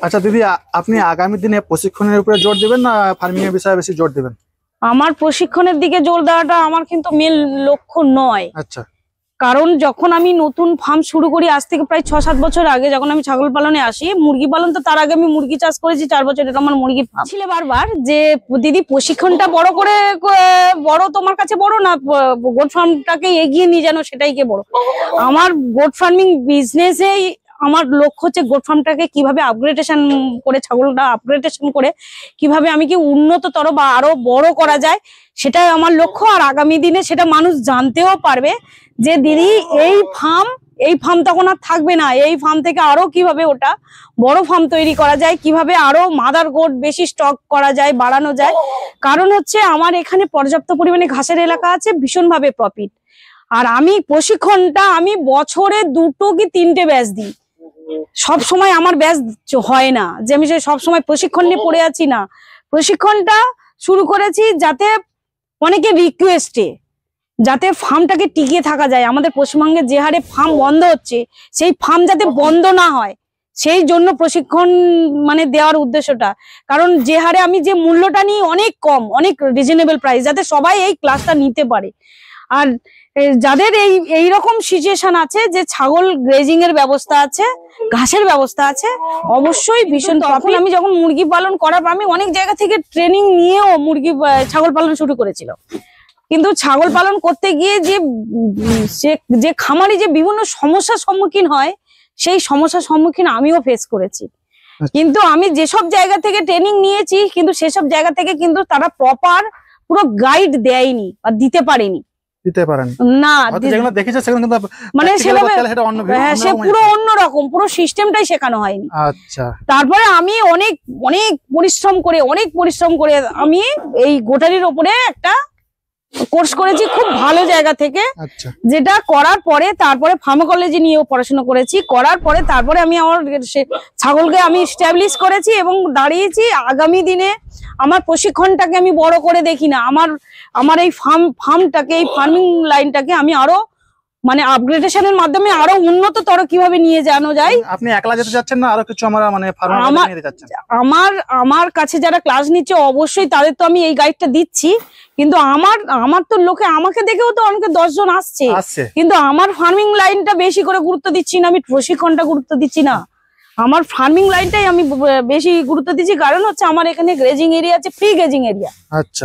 আচ্ছা দিদি, আপনি আগামী দিনে প্রশিক্ষণের উপরে জোর দিবেন না ফার্মিং এর বিষয়ে বেশি জোর দিবেন? আমার প্রশিক্ষণের দিকে জোর দেওয়াটা আমার কিন্তু মেন লক্ষ্য নয়। আচ্ছা। কারণ যখন আমি নতুন ফার্ম শুরু করি আজ থেকে প্রায় 6-7 বছর আগে, যখন আমি ছাগল পালনে আসি, মুরগি পালন তো তার আগে আমি মুরগি চাষ করেছি 4 বছর, এটা আমার মুরগির ফার্ম ছিল। বারবার যে দিদি প্রশিক্ষণটা বড় তোমার কাছে বড় না গোট ফার্মটাকে এগিয়ে নিয়ে জানো সেটাই কে বড়। আমার গোট ফার্মিং বিজনেসেই আমার লক্ষ্য হচ্ছে গোট ফার্মটাকে কিভাবে আপগ্রেডেশন করে, ছাগলটা আপগ্রেডেশন করে কিভাবে আমি কি উন্নততর বা আরো বড় করা যায়, সেটাই আমার লক্ষ্য। আর আগামী দিনে সেটা মানুষ জানতেও পারবে যে দিদি এই ফার্ম তখন আর থাকবে না, এই ফার্ম থেকে আরো কিভাবে ওটা বড় ফার্ম তৈরি করা যায়, কিভাবে আরো মাদার গোট বেশি স্টক করা যায়, বাড়ানো যায়। কারণ হচ্ছে আমার এখানে পর্যাপ্ত পরিমাণে ঘাসের এলাকা আছে, ভীষণভাবে প্রফিট। আর আমি প্রশিক্ষণটা আমি বছরে 2 কি 3টে ব্যাচ দিই। সব সময় আমার ব্যাচ হয় না যে আমি সব সময় প্রশিক্ষণ নিয়ে পড়ে আছি, না। প্রশিক্ষণটা শুরু করেছি যাতে অনেকে রিকোয়েস্টে, যাতে ফার্মটাকে টিকিয়ে থাকা যায়। আমাদের পশ্চিমবঙ্গে যে হারে ফার্ম বন্ধ হচ্ছে, সেই ফার্ম যাতে বন্ধ না হয়, সেই জন্য প্রশিক্ষণ মানে দেওয়ার উদ্দেশ্যটা। কারণ যে হারে আমি যে মূল্যটা নিই অনেক কম, অনেক রিজনেবল প্রাইস, যাতে সবাই এই ক্লাসটা নিতে পারে। আর যাদের এই রকম সিচুয়েশন আছে যে ছাগল গ্রেজিং এর ব্যবস্থা আছে, ঘাসের ব্যবস্থা আছে, অবশ্যই ভীষণ। তখন আমি যখন মুরগি পালন করার পর আমি অনেক জায়গা থেকে ট্রেনিং নিয়েও ছাগল পালন শুরু করেছিল। কিন্তু ছাগল পালন করতে গিয়ে যে খামারি যে বিভিন্ন সমস্যার সম্মুখীন হয়, সেই সমস্যার সম্মুখীন আমিও ফেস করেছি। কিন্তু আমি যেসব জায়গা থেকে ট্রেনিং নিয়েছি, কিন্তু সেসব জায়গা থেকে কিন্তু তারা প্রপার পুরো গাইড দেয়নি বা দিতে পারেনি, না। মানে সে পুরো অন্যরকম, পুরো সিস্টেমটাই শেখানো হয়নি। আচ্ছা। তারপরে আমি অনেক পরিশ্রম করে আমি এই গোটারির ওপরে একটা কোর্স করেছি খুব ভালো জায়গা থেকে। যেটা করার পরে তারপরে ফার্মাকোলজি নিয়েও পড়াশোনা করেছি। করার পরে তারপরে আমি আমার ছাগলকে আমি এস্টাবলিশ করেছি এবং দাঁড়িয়েছি। আগামী দিনে আমার প্রশিক্ষণটাকে আমি বড় করে দেখি না, আমার এই ফার্মটাকে, এই ফার্মিং লাইনটাকে আমি আরো মানে আপগ্রেডেশনের মাধ্যমে আরো উন্নততর কিভাবে নিয়ে যাওয়া যায়। আপনি একলা যেতে যাচ্ছেন না আরো কিছু আমার কাছে যারা ক্লাস নিচ্ছে অবশ্যই তাদের তো আমি এই গাইডটা দিচ্ছি। কিন্তু আমার তো লোকে আমাকে দেখেও তো অনেকে 10 জন আসছে, কিন্তু আমার ফার্মিং লাইনটা বেশি করে গুরুত্ব দিচ্ছি না, আমি প্রশিক্ষণটা গুরুত্ব দিচ্ছি না, আমার ফার্মিং লাইনটাই আমি বেশি গুরুত্ব দিচ্ছি। কারণ হচ্ছে আমার এখানে গ্রেজিং এরিয়া আছে, ফ্রি গ্রেজিং এরিয়া।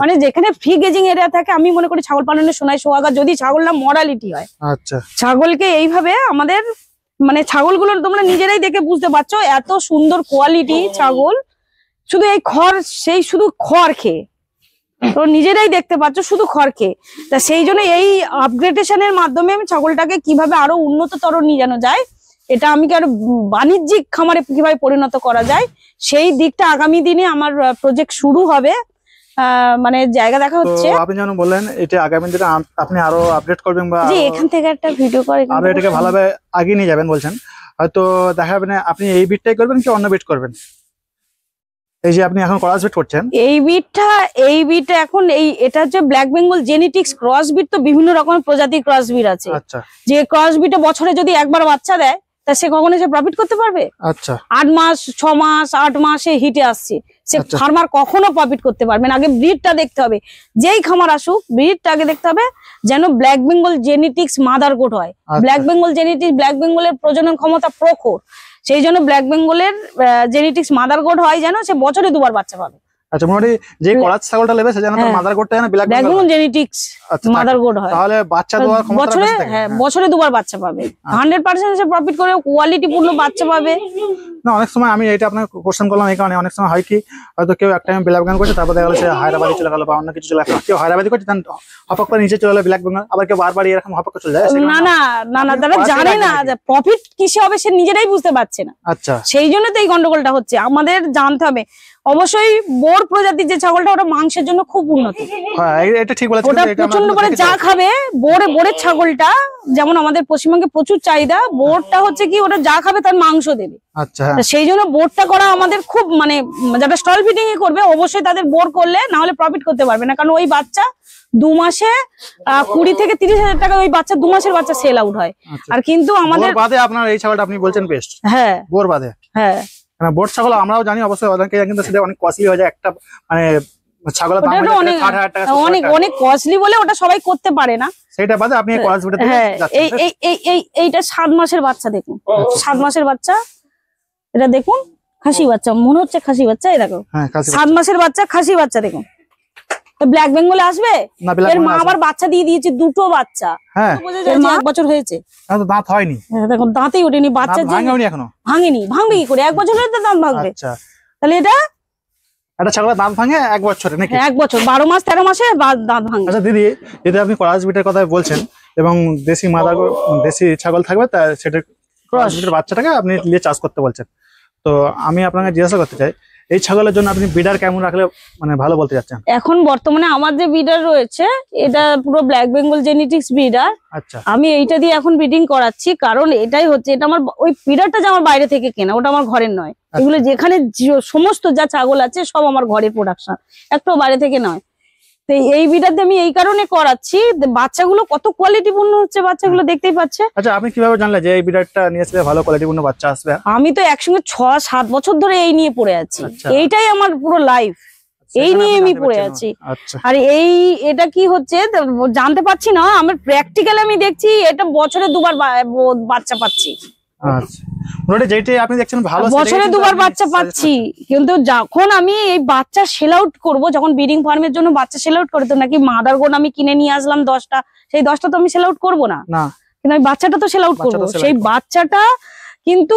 মানে যেখানে ফ্রি গ্রেজিং এরিয়া থাকে, আমি মনে করি ছাগল পালনের সোনায় সোহাগা, যদি ছাগল না মরালিটি হয়। ছাগলকে এইভাবে আমাদের মানে ছাগলগুলো তোমরা নিজেরাই দেখে বুঝতে পারছো, এত সুন্দর কোয়ালিটি ছাগল, শুধু এই শুধু খড় খেয়ে, তো নিজেরাই দেখতে পাচ্ছ শুধু খড় খেয়ে। তা সেই জন্য এই আপগ্রেডেশনের মাধ্যমে আমি ছাগলটাকে কিভাবে আরো উন্নততর নিয়ে জানো যায়, এটা আমি আরো বাণিজ্যিক খামারে কিভাবে পরিণত করা যায়, সেই দিকটা আগামী দিনে আমার প্রজেক্ট শুরু হবে। মানে জায়গা দেখা হচ্ছে। আপনি যেন বললেন এটা আগামী দিনে আপনি আরো আপডেট করবেন বা জি এখান থেকে একটা ভিডিও করে আরো এটাকে ভালোভাবে এগিয়ে নিয়ে যাবেন বলছেন। হয়তো দেখা যাবে না আপনি এই বিটটাই করবেন কি অন্য বিট করবেন? এই যে আপনি এখন ক্রস বিট করছেন, এই বিটটা এখন এটা হচ্ছে black Bengal genetics cross breed. তো বিভিন্ন রকমের প্রজাতির ক্রস বিট আছে। আচ্ছা। যে ক্রস বিটে বছরে যদি একবার বাচ্চা দেয়, তা সে কখনো সে প্রফিট করতে পারবে? আচ্ছা। 8 মাস 6 মাস 8 মাসে হিটে আসছে, সে ফার্মার কখনো প্রফিট করতে পারবে না। আগে ব্রিডটা দেখতে হবে, যেই খামার আসুক ব্রিডটা আগে দেখতে হবে যেন black Bengal genetics mother goat হয়। ব্ল্যাক বেঙ্গল জেনেটিক্স, ব্ল্যাক বেঙ্গলের প্রজনন ক্ষমতা প্রখর, সেই জন্য ব্ল্যাক বেঙ্গলের জেনেটিক্স মাদার গোট হয় যেন সে বছরে 2বার বাচ্চা পাবে। আচ্ছা, মোটামুটি যে কলাচ ছাগলটা নেবে সে যেন তার মাদার গোটটা যেন black Bengal genetics mother goat হয়, তাহলে বাচ্চা দেওয়ার ক্ষমতা বছরে 2বার বাচ্চা পাবে। 100% সে প্রফিট করে কোয়ালিটি পূর্ণ বাচ্চা পাবে। না, অনেক সময় আমি এটা আপনাকে কোশ্চেন করলাম এই কারণে, অনেক সময় হয় কি হয়তো কেউ একটা টাইম ব্ল্যাক বেঙ্গল করছে, তারপর দেখা গেল সে হায়দ্রাবাদি চলে গেল বা অন্য কিছু চলে গেল, কেউ হায়দ্রাবাদি করছে তার হপক করে নিচে চলে গেল ব্ল্যাক বেঙ্গল, আবার কেউ বারবার এরকম হপক চলে যায়। না তারা জানে না প্রফিট কিসে হবে, সে নিজেরাই বুঝতে পারছে না। আচ্ছা, সেই জন্য তো এই গন্ডগোলটা হচ্ছে। আমাদের জানতে হবে অবশ্যই বোর প্রজাতির যে ছাগলটা, ওটা মাংসের জন্য খুব উন্নত। হ্যাঁ, এটা ঠিক বলেছেন। ওটা প্রচন্ড করে যা খাবে, বোরের ছাগলটা যেমন আমাদের পশ্চিমবঙ্গে প্রচুর চাহিদা, বোরটা হচ্ছে কি ওটা যা খাবে তার মাংস দেবে। আচ্ছা, সেই জন্য বোরটা করা আমাদের খুব মানে যারা স্টল ফিটিং করবে অবশ্যই তাদের বোর করলে, না হলে প্রফিট করতে পারবে না। কারণ ওই বাচ্চা 2 মাসে 20 থেকে 30,000 টাকা ওই বাচ্চা 2 মাসের বাচ্চা সেল আউট হয়। আর কিন্তু আমাদের বাদে আপনার এই ছাগলটা আপনি বলছেন বেস্ট। হ্যাঁ, বোর বাদে। হ্যাঁ, বোট ছাগল আমরাও জানি অবশ্যই, অনেকে কিন্তু সেটা অনেক কস্টলি হয়ে যায়, একটা মানে ছাগলের দাম ওটা অনেক 60,000 টাকা, অনেক অনেক কস্টলি বলে ওটা সবাই করতে পারে না। সেটা বাদে আপনি করাস ভিডিওতে হ্যাঁ, যাচ্ছেন। এইটা 7 মাসের বাচ্চা দেখুন, 7 মাসের বাচ্চা, এটা দেখুন খাসি বাচ্চা, মনে হচ্ছে খাসি বাচ্চা, এই দেখো হ্যাঁ 7 মাসের বাচ্চা, খাসি বাচ্চা দেখুন। তো ব্ল্যাক বেঙ্গলে আসবে? না, ব্ল্যাক এর মা আবার বাচ্চা দিয়ে দিয়েছে, দুটো বাচ্চা। হ্যাঁ, এর মা 1 বছর হয়েছে, তো দাঁত হয়নি, দেখুন দাঁতেই ওঠেনি, বাচ্চা ভাঙেনি এখনো, ভাঙেনি, ভাঙবে কি করে? 1 বছর হলে তো দাঁত ভাঙবে। আচ্ছা, তাহলে এটা একটা ছাগলের দাঁত ভাঙে 1 বছরে নাকি? 1 বছর, 12 মাস 13 মাসে দাঁত ভাঙে। আচ্ছা দিদি, যদি আপনি করাস বিটের কথা বলছেন এবং দেশি মাদার দেশি ছাগল থাকবে, তা সেটা করাস বিটের বাচ্চাটাকে আপনি নিয়ে চাষ করতে বলছেন, তো আমি আপনাকে জিজ্ঞাসা করতে চাই, এই ছাগলের জন্য আপনি বিডার কেমন রাখলে মানে ভালো বলতে চাচ্ছেন? এখন বর্তমানে আমার যে ব্রিডার রয়েছে, এটা পুরো ব্ল্যাক বেঙ্গল জেনেটিক্স ব্রিডার। আচ্ছা, আমি এইটা দিয়ে এখন ব্রিডিং করাচ্ছি, কারণ এটাই হচ্ছে, এটা আমার ওই ব্রিডারটা যে আমার বাইরে থেকে কেনা, ওটা আমার ঘরের নয়। এগুলো যেখানে সমস্ত যা ছাগল আছে সব আমার ঘরের প্রোডাকশন, একটাও বাইরে থেকে নয়। তো এই ব্রিডার দিয়ে আমি এই কারণে করাচ্ছি, বাচ্চাগুলো কত কোয়ালিটিপূর্ণ হচ্ছে, বাচ্চাগুলো দেখতেই পাচ্ছে। আচ্ছা, আপনি কিভাবে জানলেন যে এই বিডারটা নিয়ে আসলে ভালো কোয়ালিটিপূর্ণ বাচ্চা আসবে? আমি তো একসঙ্গে 6-7 বছর ধরে এই নিয়ে পড়ে আছি, আচ্ছা। এইটাই আমার পুরো লাইফ, এই নিয়ে আমি পড়ে আছি। আচ্ছা, আর এটা কি হচ্ছে জানতে পারছি না, আমার প্র্যাকটিক্যাল আমি দেখছি এটা বছরে 2 বার বাচ্চা পাচ্ছি। আচ্ছা, মোটামুটি যেটাই আপনি দেখছেন ভালো, বছরে 2 বার বাচ্চা পাচ্ছি। কিন্তু যখন আমি এই বাচ্চা সেল আউট করবো, যখন ব্রিডিং ফার্মের জন্য বাচ্চা সেল আউট করে, তো নাকি মাদার গোড আমি কিনে নিয়ে আসলাম 10টা, সেই 10টা তো আমি সেল আউট করবো না, কিন্তু আমি বাচ্চাটা তো সেল আউট করবো। সেই বাচ্চাটা কিন্তু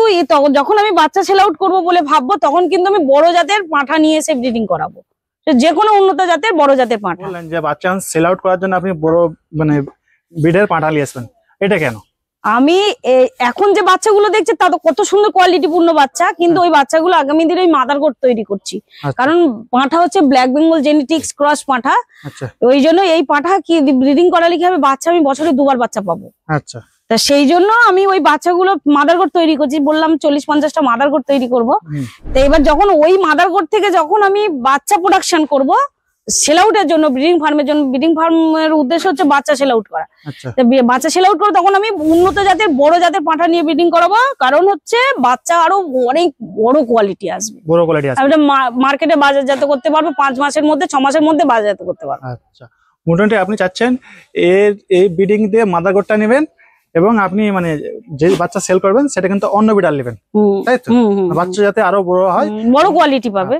যখন আমি বাচ্চা সেল আউট করবো বলে ভাববো, তখন কিন্তু আমি বড় জাতের পাঁঠা নিয়ে এসে ব্রিডিং করাবো, যে কোনো উন্নত জাতের বড় জাতের পাঁঠা। বললেন যে বাচ্চা সেল আউট করার জন্য আপনি বড় মানে ব্রিডের পাঁঠা নিয়ে আসবেন, এটা কেন? আমি এখন যে বাচ্চাগুলো দেখছি তা তো কত সুন্দর কোয়ালিটিপূর্ণ বাচ্চা, কিন্তু ওই বাচ্চাগুলো আগামী দিনে ওই মাদার গোট তৈরি করছি। কারণ পাঁঠা হচ্ছে ব্ল্যাক বেঙ্গল জেনেটিক্স ক্রস পাঁঠা, ওই জন্য এই পাঁঠা কি ব্রিডিং করালে কি হবে, বাচ্চা আমি বছরে 2 বার বাচ্চা পাবো। আচ্ছা, তা সেই জন্য আমি ওই বাচ্চাগুলো মাদার গোট তৈরি করছি, বললাম 40-50টা মাদার গোট তৈরি করবো। তো এবার যখন ওই মাদার গোট থেকে যখন আমি বাচ্চা প্রোডাকশন করব সেল আউটের জন্য, ব্রিডিং ফার্মের জন্য, ব্রিডিং ফার্মের উদ্দেশ্য হচ্ছে বাচ্চা সেল আউট করা। বাচ্চা সেল আউট করে তখন আমি উন্নত জাতের বড় জাতের পাঁঠা নিয়ে ব্রিডিং করাবো, কারণ হচ্ছে বাচ্চা আরো অনেক বড় কোয়ালিটি আসবে, বড় কোয়ালিটি আসবে, মার্কেটে বাজারজাত করতে পারবো 5 মাসের মধ্যে, 6 মাসের মধ্যে বাজারজাত করতে পারবো। আচ্ছা, মোটামুটি আপনি চাচ্ছেন এই ব্রিডিং দিয়ে মাদার গোটটা নেবেন এবং আপনি মানে যে বাচ্চা সেল করবেন সেটা কিন্তু অন্য বিড়াল নেবেন, তাই তো? বাচ্চা যাতে আরো বড় হয়, বড় কোয়ালিটি পাবে।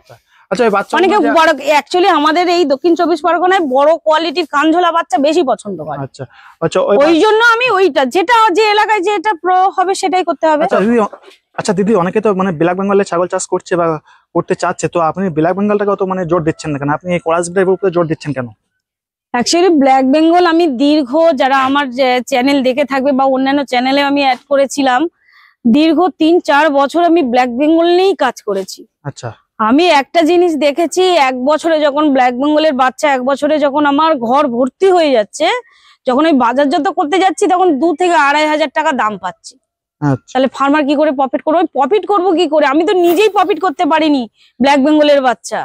আচ্ছা, ওই বাচ্চা অনেকে বড়, অ্যাকচুয়ালি আমাদের এই দক্ষিণ 24 পরগনায় বড় কোয়ালিটির কানঝোলা বাচ্চা বেশি পছন্দ করে। আচ্ছা আচ্ছা, ওই জন্য আমি ওইটা যেটা যে এলাকায় যেটা প্রো হবে সেটাই করতে হবে। আচ্ছা দিদি, অনেকে তো মানে ব্ল্যাক বেঙ্গলের ছাগল চাষ করছে বা করতে চাচ্ছে, তো আপনি ব্ল্যাক বেঙ্গলটাকে তো মানে জোর দিচ্ছেন না কেন? আপনি এই কোরাস ব্রিডের উপরে জোর দিচ্ছেন কেন? অ্যাকচুয়ালি ব্ল্যাক বেঙ্গল আমি দীর্ঘ, যারা আমার চ্যানেল দেখে থাকবে বা অন্যান্য চ্যানেলে আমি অ্যাড করেছিলাম, দীর্ঘ 3-4 বছর আমি ব্ল্যাক বেঙ্গল নিয়েই কাজ করেছি। আচ্ছা, আমি একটা জিনিস দেখেছি, 1 বছরে যখন ব্ল্যাক বেঙ্গলের বাচ্চা 1 বছরে যখন আমার ঘর ভর্তি হয়ে যাচ্ছে, যখন আমি বাজারজাত করতে যাচ্ছি তখন 2 থেকে 2,500 টাকা দাম পাচ্ছি। তাহলে ফার্মার কি করে প্রফিট করবে? প্রফিট করবো কি করে? আমি তো নিজেই প্রফিট করতে পারিনি ব্ল্যাক বেঙ্গলের বাচ্চা,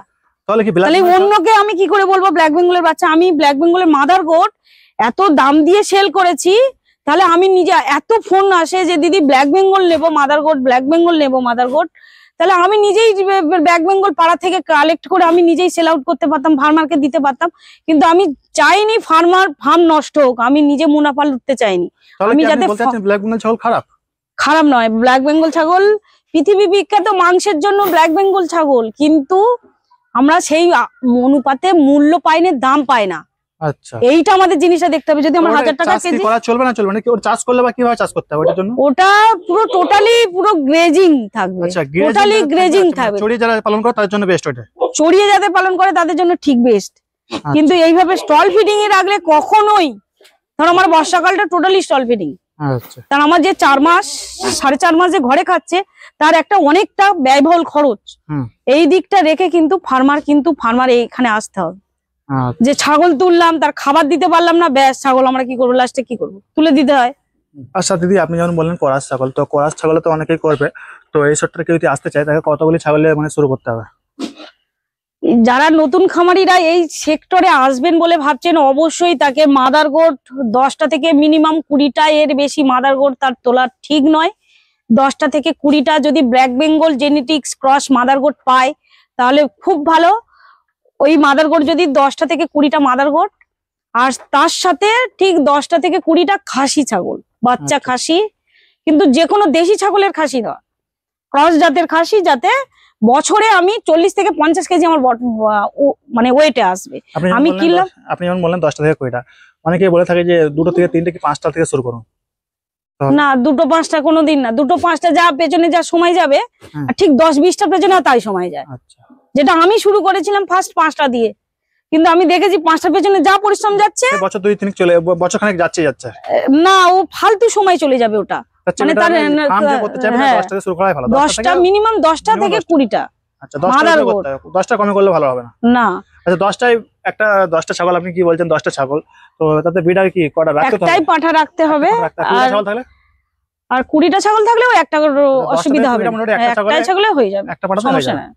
তাহলে অন্যকে আমি কি করে বলবো ব্ল্যাক বেঙ্গলের বাচ্চা? আমি ব্ল্যাক বেঙ্গলের মাদার গোট এত দাম দিয়ে সেল করেছি, তাহলে আমি নিজে, এত ফোন আসে যে দিদি ব্ল্যাক বেঙ্গল নেবো মাদার গোট, ব্ল্যাক বেঙ্গল নেবো মাদার গোট, তাহলে আমি নিজেই ব্ল্যাক বেঙ্গল পাড়া থেকে কালেক্ট করে আমি নিজেই সেল আউট করতে পারতাম, ফার্মারকে দিতে পারতাম। কিন্তু আমি চাইনি ফার্ম নষ্ট হোক, আমি নিজে মুনাফা লুটতে চাইনি। আমি যাতে ব্ল্যাক বেঙ্গল ছাগল খারাপ নয়, ব্ল্যাক বেঙ্গল ছাগল পৃথিবী বিখ্যাত মাংসের জন্য ব্ল্যাক বেঙ্গল ছাগল, কিন্তু আমরা সেই অনুপাতে মূল্য পাইনি, দাম পাই না। আচ্ছা, এইটা আমাদের জিনিসটা দেখতে হবে। যদি আমরা 1000 টাকা কেজি চলবে না, চলবে না, ওর চাষ করলে বা কিভাবে চাষ করতে হবে ওটার জন্য? ওটা পুরো টোটালি পুরো গ্রেজিং থাকবে, টোটালি গ্রেজিং থাকবে। চড়িয়ে যারা পালন করে তাদের জন্য বেস্ট, ওটা চড়িয়ে যাদের পালন করে তাদের জন্য ঠিক বেস্ট। কিন্তু এইভাবে স্টল ফিডিং এ রাখলে কখনোই, ধর আমার বর্ষাকালটা টোটালি স্টল ফিডিং, কারণ আমার যে 4 মাস 4.5 মাস যে ঘরে খাচ্ছে তার একটা অনেকটা ব্যয়বহুল খরচ, এই দিকটা রেখে কিন্তু ফার্মার এখানে আসতে হবে। যে ছাগল তুললাম, তার খাবার দিতে পারলাম না, ব্যাস ছাগল আমরা কি করবো, লাস্টে কি করবো, তুলে দিতে হয়। আচ্ছা দিদি, আপনি যেমন বললেন কোরাস ছাগল, তো কোরাস ছাগল তো অনেকেই করবে, তো এই সেক্টরে কেউ যদি আসতে চায় তাকে কতগুলি ছাগলে মানে শুরু করতে হবে? যারা নতুন খামারিরা এই সেক্টরে আসবেন বলে ভাবছেন, অবশ্যই তাকে মাদার গোট 10টা থেকে মিনিমাম 20টা, এর বেশি মাদার গোট তার তোলা ঠিক নয়। 10টা থেকে 20টা যদি black Bengal genetics cross mother goat পায় তাহলে খুব ভালো। ওই মাদার গোট যদি 10টা থেকে 20টা মাদার গোট, আর তার সাথে ঠিক 10টা থেকে 20টা খাসি ছাগল, বাচ্চা খাসি, কিন্তু যে কোনো দেশি ছাগলের খাসি নয়, ক্রস জাতের খাসি, যাতে বছরে আমি 40 থেকে 50 কেজি আমার মানে ওয়েটে আসবে। আমি কিনলাম, আপনি যেমন বললেন 10টা থেকে 20টা, অনেকে বলে থাকে যে 2টো থেকে 3টে কি 5টা থেকে শুরু করুন। না 2টো 5টা কোনোদিন না, 2টো 5টা যা পেছনে যা সময় যাবে আর ঠিক 10-20টা পেছনে তাই সময় যায়। আচ্ছা, যেটা আমি শুরু করেছিলাম ফার্স্ট 5টা দিয়ে, কিন্তু আমি দেখেছি 5টার পেছনে যা পরিশ্রম যাচ্ছে, বছর 2-3 চলে, বছর খানেক যাচ্ছে না ও ফালতু সময় চলে যাবে ওটা। মানে তার 10টা মিনিমাম 10টা থেকে 20টা। আচ্ছা, 10টা কমে করলে ভালো হবে না? না। আচ্ছা, 10টা ছাগল আপনি কি বলছেন, 10টা ছাগল, তো তাতে বিডার কি কটা রাখতে হবে? একটাই পাঠা রাখতে হবে। আর 20টা ছাগল থাকলেও একটা অসুবিধা হবে না, একটা ছাগলে হয়ে যাবে, একটা পাঠা সমস্যা নেই,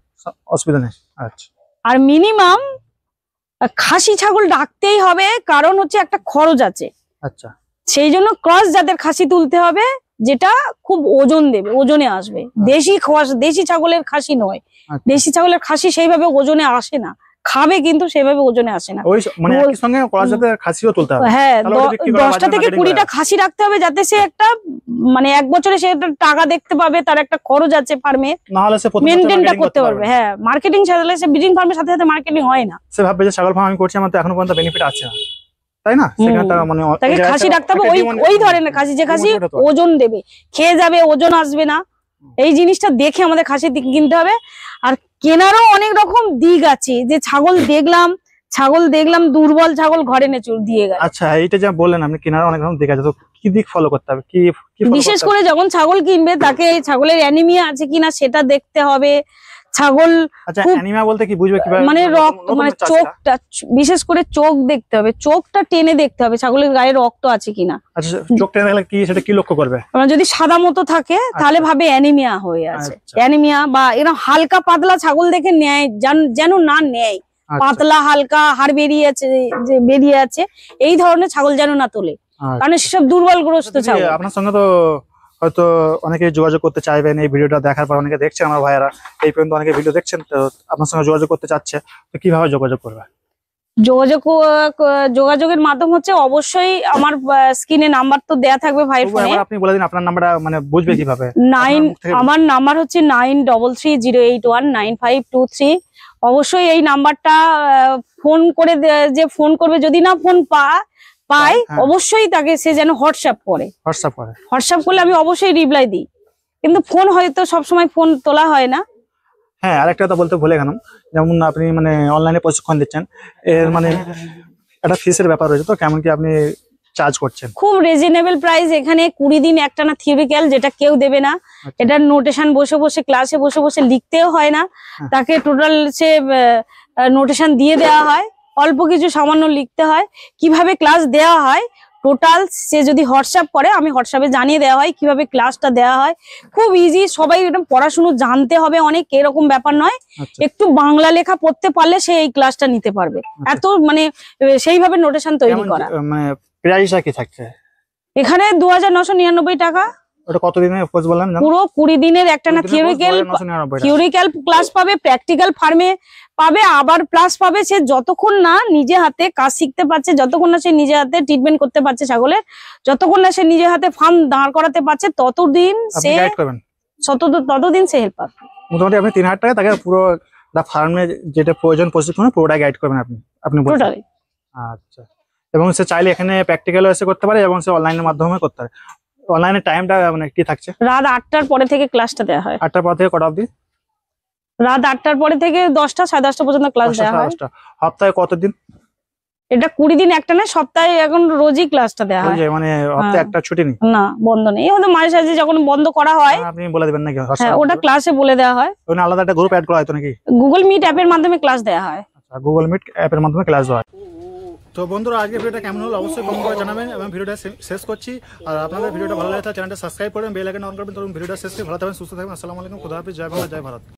অসুবিধা নেই। আচ্ছা, আর মিনিমাম খাসি ছাগল রাখতেই হবে, কারণ হচ্ছে একটা খরচ আছে। আচ্ছা, সেই জন্য ক্রস জাতের খাসি তুলতে হবে, যেটা খুব ওজন দেবে, ওজনে আসবে। দেশি ছাগলের খাসি নয়, দেশি ছাগলের খাসি সেইভাবে ওজনে আসে না, খাবে কিন্তু সেভাবে ওজনে আসে না। ওই মানে একই সঙ্গে ক্রস জাতের খাসিও তুলতে হবে। হ্যাঁ, 10টা থেকে 20টা খাসি রাখতে হবে, যাতে সে একটা মানে 1 বছরে সে একটা টাকা দেখতে পাবে, তার একটা খরচ আছে ফার্মে, না হলে সে মেইনটেইনটা করতে পারবে। হ্যাঁ, মার্কেটিং ছাড়লে সে ব্রিডিং ফার্মের সাথে সাথে মার্কেটিং হয় না। সে ভাববে যে ছাগল ফার্ম আমি করছি, আমার তো এখনো পর্যন্ত বেনিফিট আছে না, তাই না? সেখানে মানে তাকে খাসি রাখতে হবে ওই ধরনের খাসি, যে খাসি ওজন দেবে, খেয়ে যাবে, ওজন আসবে না, এই জিনিসটা দেখে আমাদের খাসি কিনতে হবে। আর কেনারও অনেক রকম দিক আছে, যে ছাগল দেখলাম দুর্বল ছাগল ঘরে এনে দিয়ে গেল। আচ্ছা, এইটা যা বললেন আপনি, কেনারও অনেক রকম দিক আছে, তো কি দিক ফলো করতে হবে? কি বিশেষ করে যখন ছাগল কিনবে তাকে ছাগলের অ্যানিমিয়া আছে কিনা সেটা দেখতে হবে। ছাগল, আচ্ছা, অ্যানিমিয়া বলতে কি বুঝবে কিভাবে? মানে রক্ত, মানে চোখটা, বিশেষ করে চোখ দেখতে হবে, চোখটা টেনে দেখতে হবে ছাগলের গায়ে রক্ত আছে কিনা। আচ্ছা, চোখ টেনে দেখলে কি, সেটা কি লক্ষ্য করবে? যদি সাদা মতো থাকে তাহলে ভাবে অ্যানিমিয়া হয়ে আছে, অ্যানিমিয়া, বা এরকম হালকা পাতলা ছাগল দেখে নেয়, যেন না নেয়, পাতলা হালকা হাড় বেরিয়ে আছে এই ধরনের ছাগল যেন না তোলে, কারণ সেসব দুর্বলগ্রস্ত ছাগল। আপনার সঙ্গে তো হয়তো অনেকে যোগাযোগ করতে চাইবেন, এই ভিডিওটা দেখার পর অনেকে দেখছেন, আমার ভাইয়েরা এই পর্যন্ত অনেকে ভিডিও দেখছেন, তো আপনার সঙ্গে যোগাযোগ করতে চাচ্ছে, তো কিভাবে যোগাযোগ করবে? যোগাযোগের মাধ্যম হচ্ছে অবশ্যই আমার স্ক্রিনে নাম্বার তো দেয়া থাকবে ভাইয়ের ফোনে। আপনি বলে দিন আপনার নাম্বারটা, মানে বুঝবে কিভাবে? আমার নাম্বার হচ্ছে 9330819523। অবশ্যই এই নাম্বারটা ফোন করে, যে ফোন করবে, যদি না ফোন পায় অবশ্যই তাকে সে যেন হোয়াটসঅ্যাপ করলে আমি অবশ্যই রিপ্লাই দিই, কিন্তু ফোন হয়তো সবসময় ফোন তোলা হয় না। হ্যাঁ, আরেকটা কথা বলতে ভুলে গেলাম, যেমন আপনি মানে অনলাইনে প্রশিক্ষণ দিচ্ছেন, এর মানে একটা ফিসের ব্যাপার রয়েছে, তো কেমন কি আপনি চার্জ করছেন? খুব রিজনেবল প্রাইস। এখানে 20 দিন একটানা থিওরিক্যাল, যেটা কেউ দেবে না। এটার নোটেশন বসে ক্লাসে বসে লিখতেও হয় না, তাকে টোটাল সে নোটেশন দিয়ে দেওয়া হয়, অল্প কিছু সামান্য লিখতে হয়। কিভাবে ক্লাস দেওয়া হয় টোটাল সে যদি হোয়াটসঅ্যাপ করে, আমি হোয়াটসঅ্যাপে জানিয়ে দেওয়া হয় কিভাবে ক্লাসটা দেওয়া হয়। খুব ইজি, সবাই পড়াশুনো জানতে হবে অনেক, এরকম ব্যাপার নয়। একটু বাংলা লেখা পড়তে পারলে সে এই ক্লাসটা নিতে পারবে, এত মানে সেইভাবে নোটেশন তৈরি করা। মানে প্রাইসটা কি থাকছে এখানে? 2999 টাকা। ওটা কত দিনের কোর্স বললেন? পুরো 20 দিনের একটানা থিওরিক্যাল ক্লাস পাবে, প্র্যাকটিক্যাল ফার্মে পাবে, আবার প্লাস পাবে সে যতক্ষণ না নিজে হাতে কাজ শিখতে পারছে, যতক্ষণ না সে নিজে হাতে ট্রিটমেন্ট করতে পারছে ছাগলের, যতক্ষণ না সে নিজে হাতে ফার্ম দাঁড় করাতে পারছে, ততদিন সে হেল্প পাবে। মোটামুটি আপনি 3000 টাকা তাকে পুরো ফার্মে যেটা প্রয়োজন প্রশিক্ষণ পুরোটা গাইড করবেন আপনি বলছেন। আচ্ছা, এবং সে চাইলে এখানে প্র্যাকটিক্যালও এসে করতে পারে, এবং সে অনলাইনের মাধ্যমে করতে পারে। অনলাইনে টাইমটা মানে কি থাকছে? রাত 8টার পরে থেকে ক্লাসটা দেওয়া হয়। 8টার পর থেকে কটা অবধি? রাত 8টার পরে থেকে 10টা 10:30 পর্যন্ত ক্লাস দেওয়া হয়। সপ্তাহে কতদিন? এটা 20 দিন একটা না, সপ্তাহে এখন রোজই ক্লাসটা দেওয়া হয়, মানে সপ্তাহে একটা ছুটি নেই? না, বন্ধ নেই। হয়তো মাঝে সাঝে যখন বন্ধ করা হয় আপনি বলে দিবেন নাকি? হ্যাঁ, ওটা ক্লাসে বলে দেওয়া হয়। ওখানে আলাদা একটা গ্রুপ অ্যাড করা হয় তো নাকি? গুগল মিট অ্যাপের মাধ্যমে ক্লাস দেওয়া হয়। আচ্ছা, গুগল মিট অ্যাপের মাধ্যমে ক্লাস দেওয়া হয়। তো বন্ধুরা, আজকে ভিডিওটা কেমন হলো অবশ্যই কমেন্ট করে জানাবেন, এবং ভিডিওটা শেষ করছি। আর আপনাদের ভিডিওটা ভালো লাগে তাহলে চ্যানেলটা সাবস্ক্রাইব করবেন, বেল আইকন অন করবেন, তখন ভিডিওটা শেষ করে ভালো থাকবেন, সুস্থ থাকবেন। আসসালামু আলাইকুম, খুদা হাফেজ, জয় বাংলা, জয় ভারত।